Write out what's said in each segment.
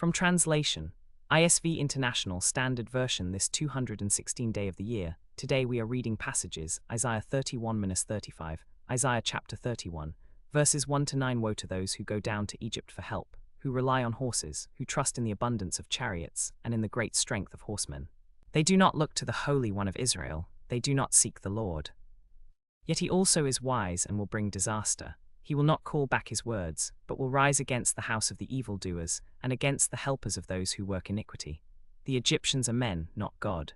From translation, ISV International Standard Version, this 216 day of the year. Today we are reading passages, Isaiah 31-35, Isaiah chapter 31, verses 1-9. Woe to those who go down to Egypt for help, who rely on horses, who trust in the abundance of chariots, and in the great strength of horsemen. They do not look to the Holy One of Israel, they do not seek the Lord. Yet he also is wise and will bring disaster. He will not call back his words, but will rise against the house of the evildoers, and against the helpers of those who work iniquity. The Egyptians are men, not God.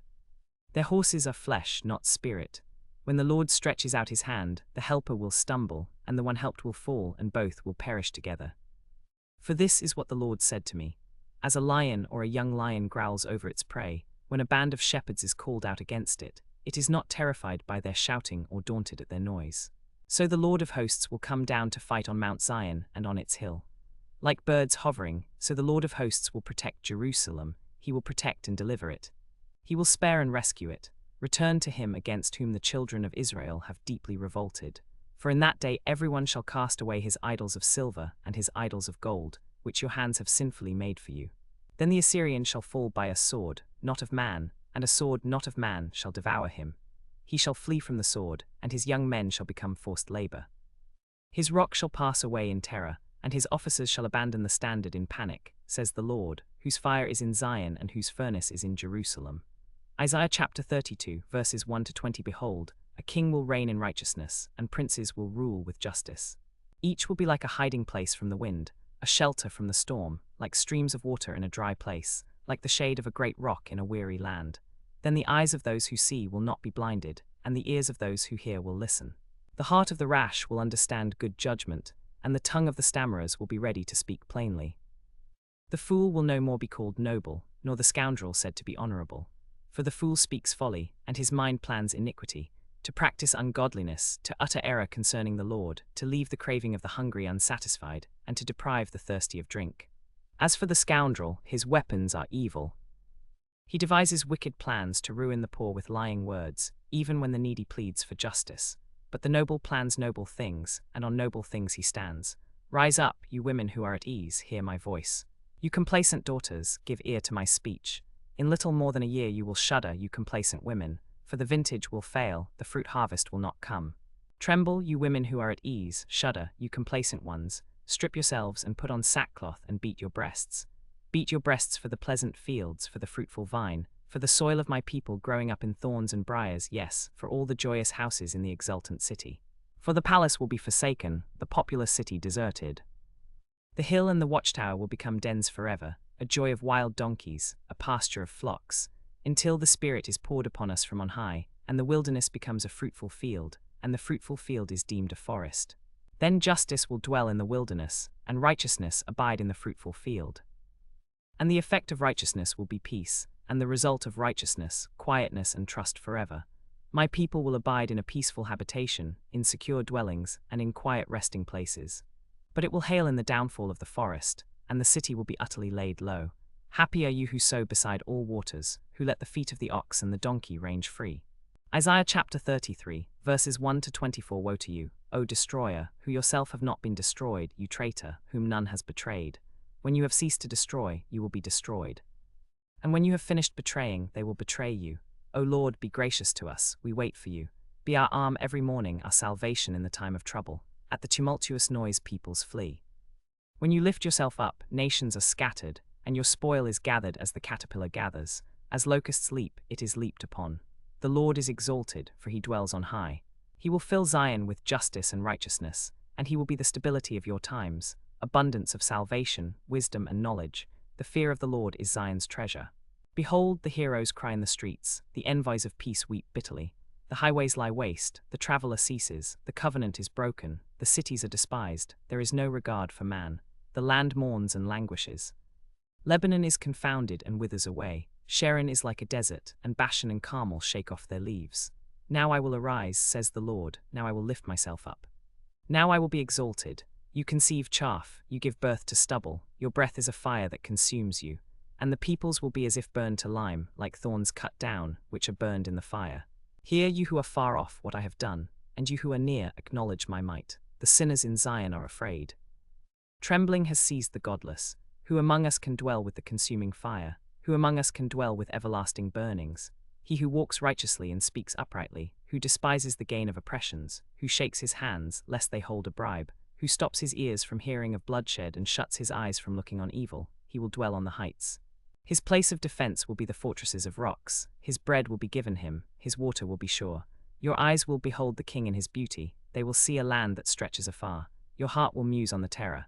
Their horses are flesh, not spirit. When the Lord stretches out his hand, the helper will stumble, and the one helped will fall, and both will perish together. For this is what the Lord said to me. As a lion or a young lion growls over its prey, when a band of shepherds is called out against it, it is not terrified by their shouting or daunted at their noise. So the Lord of hosts will come down to fight on Mount Zion and on its hill. Like birds hovering, so the Lord of hosts will protect Jerusalem, he will protect and deliver it. He will spare and rescue it. Return to him against whom the children of Israel have deeply revolted. For in that day everyone shall cast away his idols of silver and his idols of gold, which your hands have sinfully made for you. Then the Assyrian shall fall by a sword, not of man, and a sword not of man shall devour him. He shall flee from the sword, and his young men shall become forced labor. His rock shall pass away in terror, and his officers shall abandon the standard in panic, says the Lord, whose fire is in Zion and whose furnace is in Jerusalem. Isaiah chapter 32, verses 1-20. Behold, a king will reign in righteousness, and princes will rule with justice. Each will be like a hiding place from the wind, a shelter from the storm, like streams of water in a dry place, like the shade of a great rock in a weary land. Then the eyes of those who see will not be blinded, and the ears of those who hear will listen. The heart of the rash will understand good judgment, and the tongue of the stammerers will be ready to speak plainly. The fool will no more be called noble, nor the scoundrel said to be honorable. For the fool speaks folly, and his mind plans iniquity, to practice ungodliness, to utter error concerning the Lord, to leave the craving of the hungry unsatisfied, and to deprive the thirsty of drink. As for the scoundrel, his weapons are evil. He devises wicked plans to ruin the poor with lying words, even when the needy pleads for justice. But the noble plans noble things, and on noble things he stands. Rise up, you women who are at ease, hear my voice. You complacent daughters, give ear to my speech. In little more than a year you will shudder, you complacent women, for the vintage will fail, the fruit harvest will not come. Tremble, you women who are at ease, shudder, you complacent ones, strip yourselves and put on sackcloth and beat your breasts. Beat your breasts for the pleasant fields, for the fruitful vine, for the soil of my people growing up in thorns and briars, yes, for all the joyous houses in the exultant city. For the palace will be forsaken, the populous city deserted. The hill and the watchtower will become dens forever, a joy of wild donkeys, a pasture of flocks, until the Spirit is poured upon us from on high, and the wilderness becomes a fruitful field, and the fruitful field is deemed a forest. Then justice will dwell in the wilderness, and righteousness abide in the fruitful field. And the effect of righteousness will be peace, and the result of righteousness, quietness and trust forever. My people will abide in a peaceful habitation, in secure dwellings, and in quiet resting places. But it will hail in the downfall of the forest, and the city will be utterly laid low. Happy are you who sow beside all waters, who let the feet of the ox and the donkey range free. Isaiah chapter 33, verses 1-24. Woe to you, O destroyer, who yourself have not been destroyed, you traitor, whom none has betrayed. When you have ceased to destroy, you will be destroyed. And when you have finished betraying, they will betray you. O Lord, be gracious to us, we wait for you. Be our arm every morning, our salvation in the time of trouble. At the tumultuous noise peoples flee. When you lift yourself up, nations are scattered, and your spoil is gathered as the caterpillar gathers. As locusts leap, it is leaped upon. The Lord is exalted, for he dwells on high. He will fill Zion with justice and righteousness, and he will be the stability of your times. Abundance of salvation, wisdom and knowledge, the fear of the Lord is Zion's treasure. Behold, the heroes cry in the streets, the envoys of peace weep bitterly. The highways lie waste, the traveler ceases, the covenant is broken, the cities are despised, there is no regard for man. The land mourns and languishes. Lebanon is confounded and withers away. Sharon is like a desert, and Bashan and Carmel shake off their leaves. Now I will arise, says the Lord, now I will lift myself up. Now I will be exalted. You conceive chaff, you give birth to stubble, your breath is a fire that consumes you. And the peoples will be as if burned to lime, like thorns cut down, which are burned in the fire. Hear, you who are far off, what I have done, and you who are near, acknowledge my might. The sinners in Zion are afraid. Trembling has seized the godless. Who among us can dwell with the consuming fire? Who among us can dwell with everlasting burnings? He who walks righteously and speaks uprightly, who despises the gain of oppressions, who shakes his hands lest they hold a bribe, who stops his ears from hearing of bloodshed and shuts his eyes from looking on evil, he will dwell on the heights. His place of defense will be the fortresses of rocks. His bread will be given him, his water will be sure. Your eyes will behold the king in his beauty. They will see a land that stretches afar. Your heart will muse on the terror.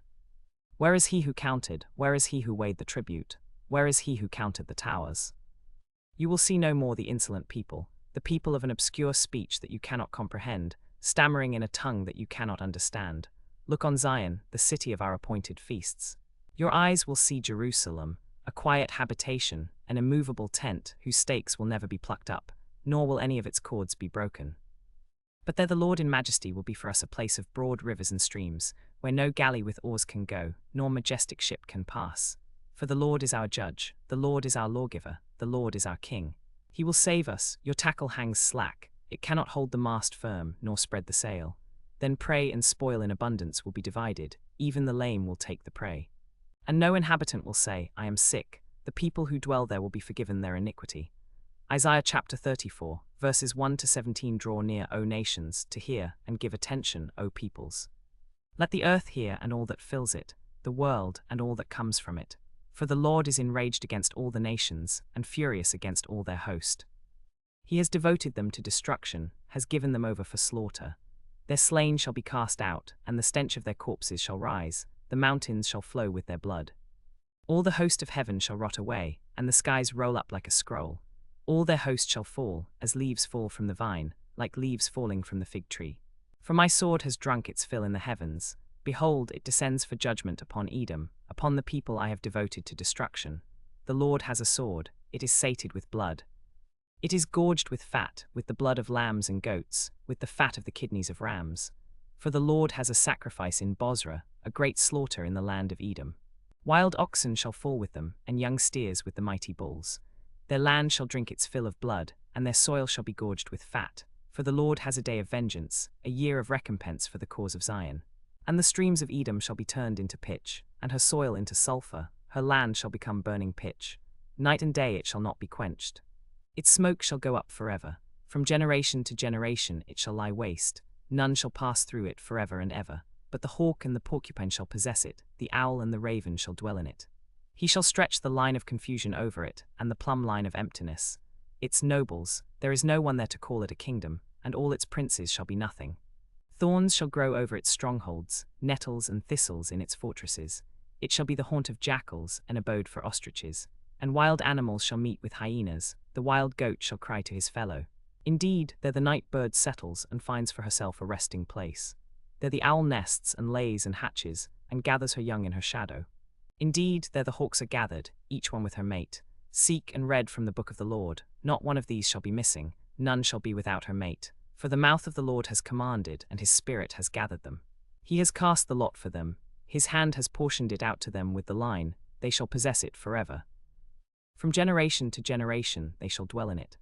Where is he who counted? Where is he who weighed the tribute? Where is he who counted the towers? You will see no more the insolent people, the people of an obscure speech that you cannot comprehend, stammering in a tongue that you cannot understand. Look on Zion, the city of our appointed feasts. Your eyes will see Jerusalem, a quiet habitation, an immovable tent whose stakes will never be plucked up, nor will any of its cords be broken. But there the Lord in majesty will be for us a place of broad rivers and streams, where no galley with oars can go, nor majestic ship can pass. For the Lord is our judge, the Lord is our lawgiver, the Lord is our king. He will save us. Your tackle hangs slack, it cannot hold the mast firm, nor spread the sail. Then prey and spoil in abundance will be divided, even the lame will take the prey. And no inhabitant will say, I am sick. The people who dwell there will be forgiven their iniquity. Isaiah chapter 34, verses 1 to 17. Draw near, O nations, to hear, and give attention, O peoples. Let the earth hear and all that fills it, the world and all that comes from it. For the Lord is enraged against all the nations, and furious against all their host. He has devoted them to destruction, has given them over for slaughter. Their slain shall be cast out, and the stench of their corpses shall rise. The mountains shall flow with their blood. All the host of heaven shall rot away, and the skies roll up like a scroll. All their host shall fall, as leaves fall from the vine, like leaves falling from the fig tree. For my sword has drunk its fill in the heavens. Behold, it descends for judgment upon Edom, upon the people I have devoted to destruction. The Lord has a sword, it is sated with blood. It is gorged with fat, with the blood of lambs and goats, with the fat of the kidneys of rams. For the Lord has a sacrifice in Bozrah, a great slaughter in the land of Edom. Wild oxen shall fall with them, and young steers with the mighty bulls. Their land shall drink its fill of blood, and their soil shall be gorged with fat. For the Lord has a day of vengeance, a year of recompense for the cause of Zion. And the streams of Edom shall be turned into pitch, and her soil into sulphur. Her land shall become burning pitch. Night and day it shall not be quenched. Its smoke shall go up forever. From generation to generation it shall lie waste. None shall pass through it forever and ever. But the hawk and the porcupine shall possess it, the owl and the raven shall dwell in it. He shall stretch the line of confusion over it, and the plumb line of emptiness. Its nobles, there is no one there to call it a kingdom, and all its princes shall be nothing. Thorns shall grow over its strongholds, nettles and thistles in its fortresses. It shall be the haunt of jackals, an abode for ostriches. And wild animals shall meet with hyenas, the wild goat shall cry to his fellow. Indeed, there the night bird settles and finds for herself a resting place. There the owl nests and lays and hatches, and gathers her young in her shadow. Indeed, there the hawks are gathered, each one with her mate. Seek and read from the book of the Lord, not one of these shall be missing, none shall be without her mate. For the mouth of the Lord has commanded, and his spirit has gathered them. He has cast the lot for them, his hand has portioned it out to them with the line, they shall possess it forever. From generation to generation they shall dwell in it.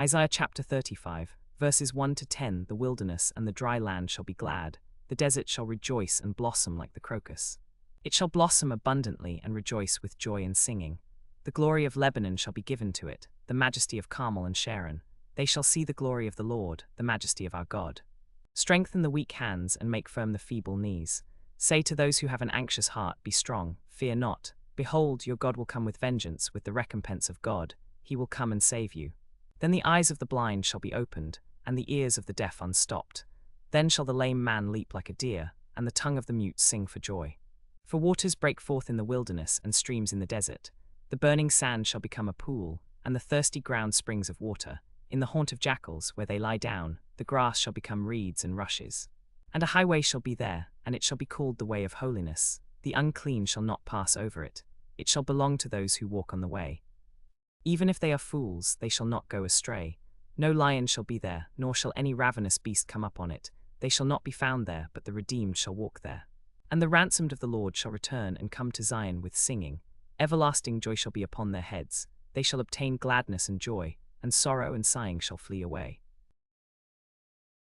Isaiah chapter 35, verses 1 to 10. The wilderness and the dry land shall be glad, the desert shall rejoice and blossom like the crocus. It shall blossom abundantly and rejoice with joy and singing. The glory of Lebanon shall be given to it, the majesty of Carmel and Sharon. They shall see the glory of the Lord, the majesty of our God. Strengthen the weak hands and make firm the feeble knees. Say to those who have an anxious heart, be strong, fear not. Behold, your God will come with vengeance, with the recompense of God. He will come and save you. Then the eyes of the blind shall be opened, and the ears of the deaf unstopped. Then shall the lame man leap like a deer, and the tongue of the mute sing for joy. For waters break forth in the wilderness and streams in the desert. The burning sand shall become a pool, and the thirsty ground springs of water. In the haunt of jackals, where they lie down, the grass shall become reeds and rushes. And a highway shall be there, and it shall be called the way of holiness. The unclean shall not pass over it. It shall belong to those who walk on the way. Even if they are fools, they shall not go astray. No lion shall be there, nor shall any ravenous beast come up on it. They shall not be found there, but the redeemed shall walk there. And the ransomed of the Lord shall return and come to Zion with singing. Everlasting joy shall be upon their heads. They shall obtain gladness and joy, and sorrow and sighing shall flee away.